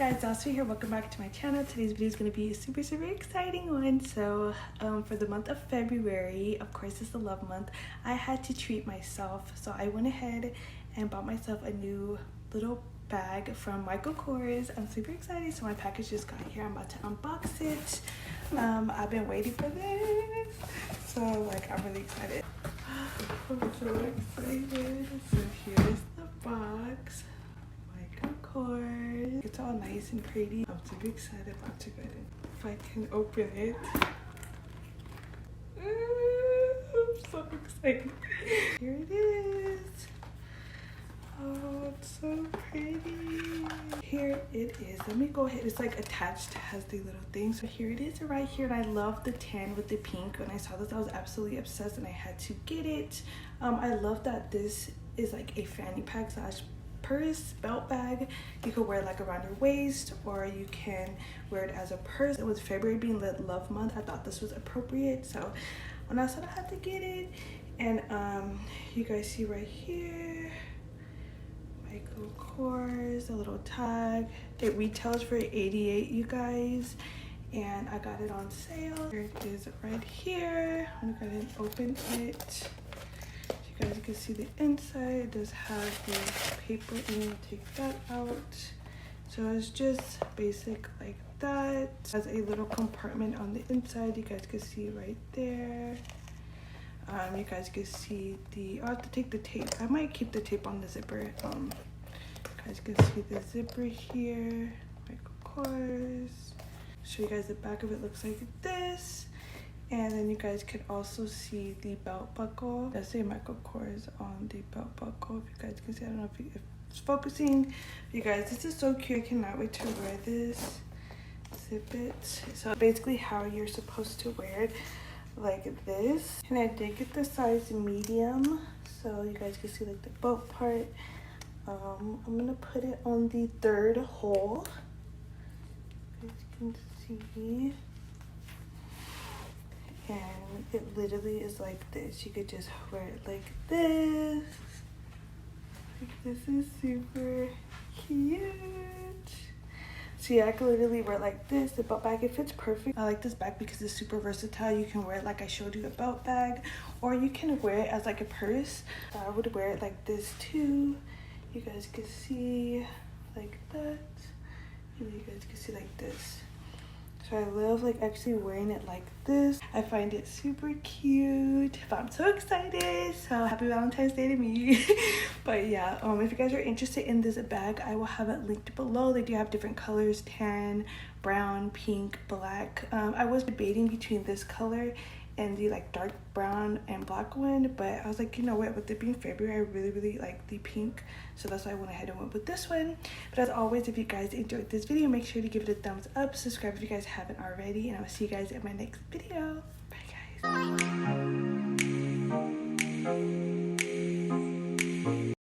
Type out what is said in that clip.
guys, Dassah here. Welcome back to my channel. Today's video is going to be a super exciting one. So for the month of February, of course it's the love month, I had to treat myself. So I went ahead and bought myself a new little bag from Michael Kors. I'm super excited. So my package just got here. I'm about to unbox it. I've been waiting for this, so like I'm really excited. I'm so excited. So here's the box. Of course, it's all nice and pretty. I'm super excited about to get it. If I can open it. I'm so excited. Here it is. Oh, it's so pretty. Here it is. Let me go ahead. It's like attached, has the little thing. So here it is right here. And I love the tan with the pink. When I saw this, I was absolutely obsessed and I had to get it. I love that this is like a fanny pack slash purse belt bag. You could wear it like around your waist, or you can wear it as a purse. With February being Lit Love Month, I thought this was appropriate, so when I said I had to get it. And you guys see right here, Michael Kors, a little tag. It retails for $88, you guys, and I got it on sale. Here it is right here. I'm gonna go ahead and open it. You guys can see the inside. It does have the paper in it. Take that out. So it's just basic like that. It has a little compartment on the inside. You guys can see right there. You guys can see the, I'll have to take the tape. I might keep the tape on the zipper. You guys can see the zipper here. Michael Kors. Show you guys the back of it. Looks like this. And then you guys can also see the belt buckle. I say Michael Kors on the belt buckle. If you guys can see, I don't know if it's focusing. You guys, this is so cute. I cannot wait to wear this. Zip it. So basically how you're supposed to wear it, like this. And I did get the size medium. So you guys can see like the belt part. I'm gonna put it on the third hole. You guys can see. And it literally is like this. You could just wear it like this. Like, this is super cute. So yeah, I could literally wear it like this. The belt bag, it fits perfect. I like this bag because it's super versatile. You can wear it like I showed you, a belt bag, or you can wear it as like a purse. I would wear it like this too. You guys can see like that. And you guys can see like this. So I love like actually wearing it like this. I find it super cute, but I'm so excited. So happy Valentine's Day to me. But yeah, if you guys are interested in this bag, I will have it linked below. They do have different colors: tan, brown, pink, black. I was debating between this color and the like dark brown and black one, but I was like, you know what, with it being February, I really like the pink, so that's why I went ahead and went with this one. But as always, if you guys enjoyed this video, make sure to give it a thumbs up, subscribe if you guys haven't already, and I will see you guys in my next video. Bye guys.